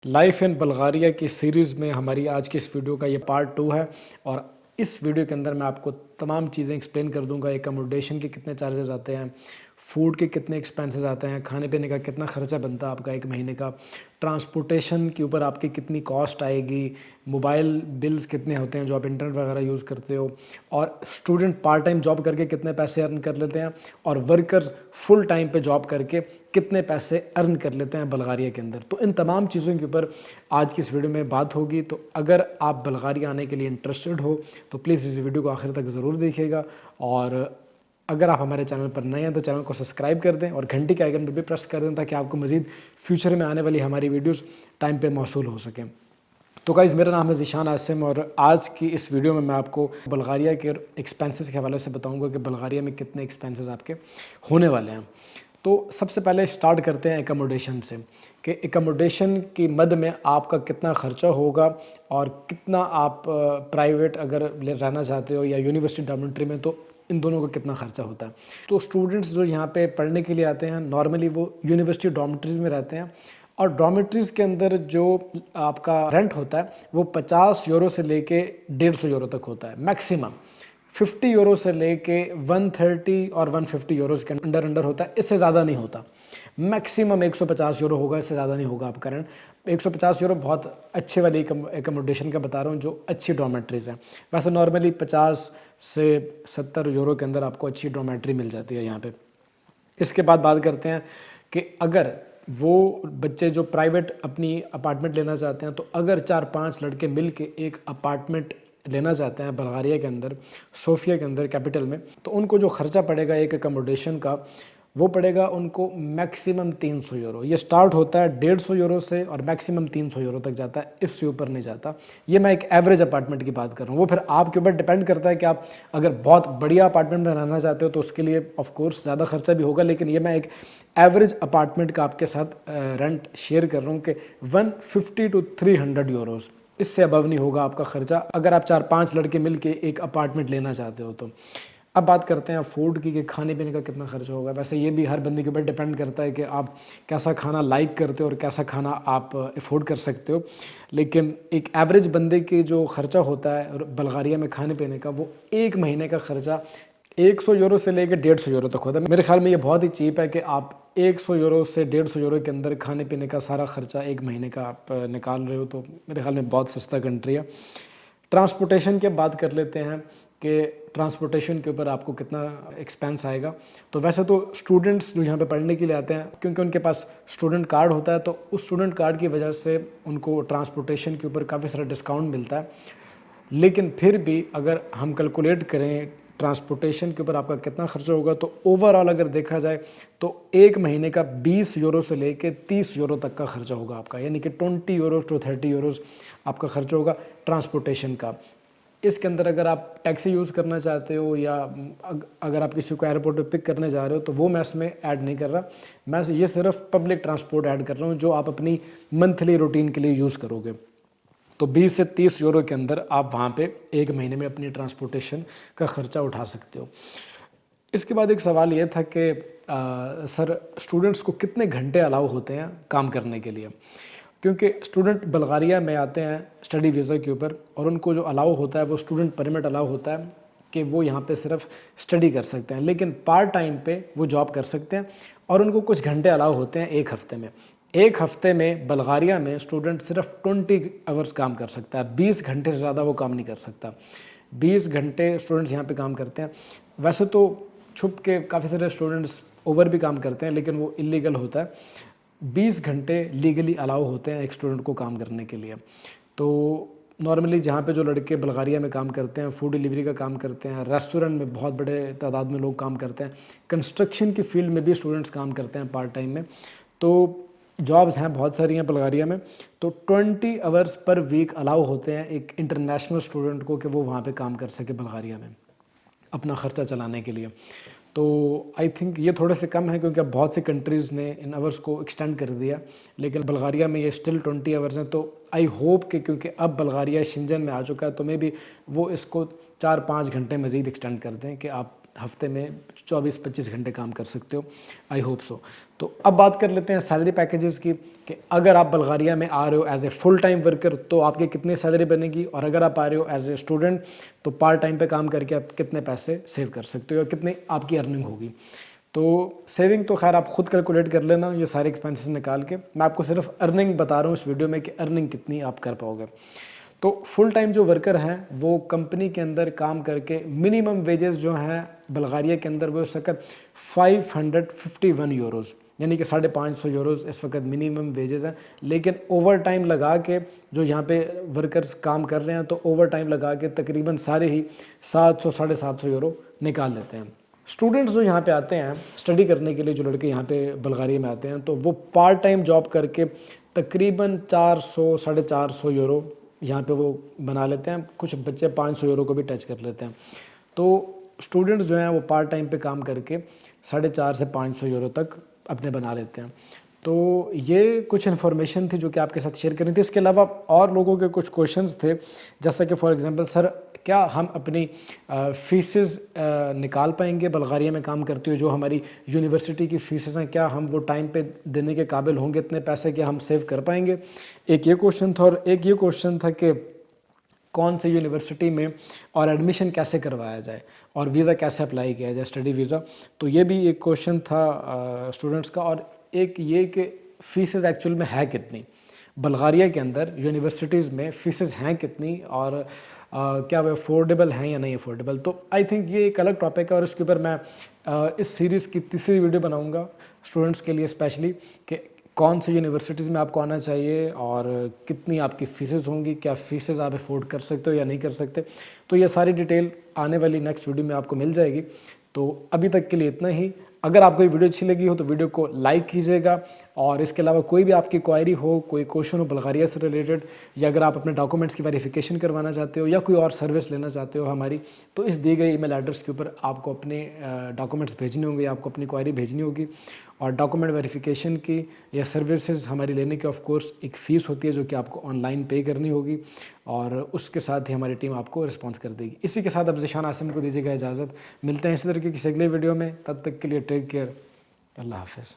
Life in Bulgaria की series में हमारी आज की इस वीडियो का ये पार्ट 2 है। और इस वीडियो के अंदर मैं आपको तमाम चीज़ें एक्सप्लेन कर दूंगा। एकोमोडेशन के कितने चार्जेस आते हैं, फूड के कितने एक्सपेंसेस आते हैं, खाने पीने का कितना खर्चा बनता है आपका एक महीने का, ट्रांसपोर्टेशन के ऊपर आपकी कितनी कॉस्ट आएगी, मोबाइल बिल्स कितने होते हैं जो आप इंटरनेट वगैरह यूज़ करते हो, और स्टूडेंट पार्ट टाइम जॉब करके कितने पैसे अर्न कर लेते हैं, और वर्कर्स फुल टाइम पे जॉब करके कितने पैसे अर्न कर लेते हैं बल्गारिया के अंदर। तो इन तमाम चीज़ों के ऊपर आज की इस वीडियो में बात होगी। तो अगर आप बल्गारिया आने के लिए इंटरेस्टेड हो तो प्लीज़ इस वीडियो को आखिर तक ज़रूर देखिएगा। और अगर आप हमारे चैनल पर नए हैं तो चैनल को सब्सक्राइब कर दें और घंटी के आइकन पर भी प्रेस कर दें ताकि आपको मज़ीद फ्यूचर में आने वाली हमारी वीडियोज़ टाइम पर मौसूल हो सकें। तो गाइज़, मेरा नाम है ज़ीशान आसिम और आज की इस वीडियो में मैं आपको बल्गारिया के एक्सपेंसेस के हवाले से बताऊंगा कि बल्गारिया में कितने एक्सपेंसेस आपके होने वाले हैं। तो सबसे पहले स्टार्ट करते हैं एकोमोडेशन से कि एकोमोडेशन की मद में आपका कितना ख़र्चा होगा और कितना आप प्राइवेट अगर रहना चाहते हो या यूनिवर्सिटी डॉर्मेट्री में तो इन दोनों का कितना ख़र्चा होता है। तो स्टूडेंट्स जो यहाँ पे पढ़ने के लिए आते हैं नॉर्मली वो यूनिवर्सिटी डॉर्मेट्रीज़ में रहते हैं और डॉर्मेट्रीज़ के अंदर जो आपका रेंट होता है वो 50 यूरो से लेके 150 यूरो तक होता है मैक्सिमम। 50 यूरो से लेके 130 और 150 यूरोज़ के अंडर होता है, इससे ज़्यादा नहीं होता। मैक्सिमम 150 यूरो होगा, इससे ज़्यादा नहीं होगा आपका रेंट। 150 यूरो बहुत अच्छे वाली एकोमोडेशन का बता रहा हूँ जो अच्छी डॉर्मेट्रीज़ हैं। वैसे नॉर्मली 50 से 70 यूरो के अंदर आपको अच्छी डॉर्मेट्री मिल जाती है यहाँ पे। इसके बाद बात करते हैं कि अगर वो बच्चे जो प्राइवेट अपनी अपार्टमेंट लेना चाहते हैं तो अगर 4-5 लड़के मिल के एक अपार्टमेंट लेना चाहते हैं बल्गारिया के अंदर, सोफिया के अंदर, कैपिटल में, तो उनको जो ख़र्चा पड़ेगा एक एकोमोडेशन का वो पड़ेगा उनको मैक्सिमम 300 यूरो। ये स्टार्ट होता है 150 यूरो से और मैक्सिमम 300 यूरो तक जाता है, इससे ऊपर नहीं जाता। ये मैं एक एवरेज अपार्टमेंट की बात कर रहा हूँ। वो फिर आपके ऊपर डिपेंड करता है कि आप अगर बहुत बढ़िया अपार्टमेंट में रहना चाहते हो तो उसके लिए ऑफ कोर्स ज़्यादा खर्चा भी होगा, लेकिन ये मैं एक एवरेज अपार्टमेंट का आपके साथ रेंट शेयर कर रहा हूँ कि 150 to 300 यूरोज़, इससे अबव नहीं होगा आपका ख़र्चा अगर आप 4-5 लड़के मिल के एक अपार्टमेंट लेना चाहते हो तो। अब बात करते हैं फूड की कि खाने पीने का कितना खर्चा होगा। वैसे ये भी हर बंदे के ऊपर डिपेंड करता है कि आप कैसा खाना लाइक करते हो और कैसा खाना आप अफोर्ड कर सकते हो, लेकिन एक एवरेज बंदे के जो खर्चा होता है बल्गारिया में खाने पीने का वो एक महीने का खर्चा 100 यूरो से लेकर 150 यूरो तक होता है। मेरे ख्याल में ये बहुत ही चीप है कि आप 100 यूरो से 150 यूरो के अंदर खाने पीने का सारा खर्चा एक महीने का आप निकाल रहे हो, तो मेरे ख्याल में बहुत सस्ता कंट्री है। ट्रांसपोर्टेशन की बात कर लेते हैं कि ट्रांसपोर्टेशन के ऊपर आपको कितना एक्सपेंस आएगा। तो वैसे तो स्टूडेंट्स जो यहाँ पे पढ़ने के लिए आते हैं क्योंकि उनके पास स्टूडेंट कार्ड होता है तो उस स्टूडेंट कार्ड की वजह से उनको ट्रांसपोर्टेशन के ऊपर काफ़ी सारा डिस्काउंट मिलता है, लेकिन फिर भी अगर हम कैलकुलेट करें ट्रांसपोर्टेशन के ऊपर आपका कितना खर्चा होगा तो ओवरऑल अगर देखा जाए तो एक महीने का 20 यूरो से लेके 30 यूरो तक का खर्चा होगा आपका, यानी कि 20 यूरोज़ टू 30 यूरोज़ आपका खर्चा होगा ट्रांसपोर्टेशन का। इसके अंदर अगर आप टैक्सी यूज़ करना चाहते हो या अगर आप किसी को एयरपोर्ट पे पिक करने जा रहे हो तो वो मैं इसमें ऐड नहीं कर रहा, मैं ये सिर्फ पब्लिक ट्रांसपोर्ट ऐड कर रहा हूँ जो आप अपनी मंथली रूटीन के लिए यूज़ करोगे। तो 20 से 30 यूरो के अंदर आप वहाँ पे एक महीने में अपनी ट्रांसपोर्टेशन का ख़र्चा उठा सकते हो। इसके बाद एक सवाल ये था कि सर स्टूडेंट्स को कितने घंटे अलाउ होते हैं काम करने के लिए, क्योंकि स्टूडेंट बल्गारिया में आते हैं स्टडी वीज़ा के ऊपर और उनको जो अलाउ होता है वो स्टूडेंट परमिट अलाउ होता है कि वो यहाँ पे सिर्फ स्टडी कर सकते हैं, लेकिन पार्ट टाइम पे वो जॉब कर सकते हैं और उनको कुछ घंटे अलाउ होते हैं एक हफ़्ते में। एक हफ़्ते में बल्गारिया में स्टूडेंट सिर्फ 20 आवर्स काम कर सकता है, 20 घंटे से ज़्यादा वो काम नहीं कर सकता। 20 घंटे स्टूडेंट्स यहाँ पे काम करते हैं। वैसे तो छुप के काफ़ी सारे स्टूडेंट्स ओवर भी काम करते हैं लेकिन वो इलीगल होता है। 20 घंटे लीगली अलाउ होते हैं एक स्टूडेंट को काम करने के लिए। तो नॉर्मली जहाँ पे जो लड़के बल्गारिया में काम करते हैं, फूड डिलीवरी का काम करते हैं, रेस्टोरेंट में बहुत बड़े तादाद में लोग काम करते हैं, कंस्ट्रक्शन की फील्ड में भी स्टूडेंट्स काम करते हैं पार्ट टाइम में, तो जॉब्स हैं बहुत सारी हैं बल्गारिया में। तो 20 आवर्स पर वीक अलाउ होते हैं एक इंटरनेशनल स्टूडेंट को कि वो वहाँ पे काम कर सके बल्गारिया में अपना ख़र्चा चलाने के लिए। तो आई थिंक ये थोड़े से कम है क्योंकि अब बहुत सी कंट्रीज़ ने इन आवर्स को एक्सटेंड कर दिया, लेकिन बल्गारिया में ये स्टिल 20 आवर्स हैं। तो आई होप कि क्योंकि अब बल्गारिया शेंजन में आ चुका है तो मे बी वो इसको 4-5 घंटे मज़ीद एक्सटेंड कर दें कि आप हफ्ते में 24-25 घंटे काम कर सकते हो। I hope so. तो अब बात कर लेते हैं सैलरी पैकेजेस की, कि अगर आप बल्गारिया में आ रहे हो as a full time worker तो आपकी कितनी सैलरी बनेगी, और अगर आप आ रहे हो एज ए स्टूडेंट तो पार्ट टाइम पे काम करके आप कितने पैसे सेव कर सकते हो, या कितनी आपकी अर्निंग होगी। तो सेविंग तो खैर आप खुद कैलकुलेट कर लेना ये सारे एक्सपेंसेस निकाल के। मैं आपको सिर्फ अर्निंग बता रहा हूँ इस वीडियो में कि अर्निंग कितनी आप कर पाओगे। तो फुल टाइम जो वर्कर हैं वो कंपनी के अंदर काम करके मिनिमम वेजेस जो हैं बल्गारिया के अंदर वो इस वक्त 551 यूरोज़, यानी कि 550 यूरोज़ इस वक्त मिनिमम वेजेस हैं। लेकिन ओवर टाइम लगा के जो यहाँ पे वर्कर्स काम कर रहे हैं तो ओवर टाइम लगा के तकरीबन सारे ही 700-750 यूरो निकाल लेते हैं। स्टूडेंट्स जो यहाँ पे आते हैं स्टडी करने के लिए, जो लड़के यहाँ पे बल्गारिया में आते हैं तो वो पार्ट टाइम जॉब करके तकरीबन 400-450 यूरो यहाँ पे वो बना लेते हैं। कुछ बच्चे 500 यूरो को भी टच कर लेते हैं। तो स्टूडेंट्स जो हैं वो पार्ट टाइम पे काम करके 450 से 500 यूरो तक अपने बना लेते हैं। तो ये कुछ इन्फॉर्मेशन थी जो कि आपके साथ शेयर करनी थी। इसके अलावा और लोगों के कुछ क्वेश्चंस थे, जैसा कि फॉर एग्जांपल सर क्या हम अपनी फ़ीसेस निकाल पाएंगे बल्गारिया में काम करते हुए, जो हमारी यूनिवर्सिटी की फ़ीसेस हैं क्या हम वो टाइम पे देने के काबिल होंगे, इतने पैसे क्या हम सेव कर पाएंगे। एक ये क्वेश्चन था, और एक ये क्वेश्चन था कि कौन सी यूनिवर्सिटी में और एडमिशन कैसे करवाया जाए और वीज़ा कैसे अप्लाई किया जाए, स्टडी वीज़ा। तो ये भी एक क्वेश्चन था स्टूडेंट्स का। और एक ये कि फ़ीसेस एक्चुअल में है कितनी बल्गारिया के अंदर, यूनिवर्सिटीज़ में फ़ीसेस हैं कितनी, और क्या वो अफोर्डेबल हैं या नहीं अफोर्डेबल। तो आई थिंक ये एक अलग टॉपिक है, और इसके ऊपर मैं इस सीरीज़ की तीसरी वीडियो बनाऊंगा स्टूडेंट्स के लिए स्पेशली, कि कौन सी यूनिवर्सिटीज़ में आपको आना चाहिए और कितनी आपकी फ़ीसेस होंगी, क्या फ़ीसेस आप अफोर्ड कर सकते हो या नहीं कर सकते। तो ये सारी डिटेल आने वाली नेक्स्ट वीडियो में आपको मिल जाएगी। तो अभी तक के लिए इतना ही। अगर आपको ये वीडियो अच्छी लगी हो तो वीडियो को लाइक कीजिएगा, और इसके अलावा कोई भी आपकी क्वायरी हो, कोई क्वेश्चन हो बल्गारिया से रिलेटेड, या अगर आप अपने डॉक्यूमेंट्स की वेरिफिकेशन करवाना चाहते हो या कोई और सर्विस लेना चाहते हो हमारी, तो इस दिए गए ईमेल एड्रेस के ऊपर आपको अपने डॉक्यूमेंट्स भेजने होंगे, आपको अपनी क्वायरी भेजनी होगी। और डॉक्यूमेंट वेरिफिकेशन की या सर्विसेज हमारी लेने की ऑफ कोर्स एक फ़ीस होती है जो कि आपको ऑनलाइन पे करनी होगी, और उसके साथ ही हमारी टीम आपको रिस्पॉन्स कर देगी। इसी के साथ अब ज़िशान आसिम को दीजिएगा इजाज़त। मिलते हैं इसी तरह की किसी अगले वीडियो में, तब तक के लिए टेक केयर, अल्लाह हाफ़िज़।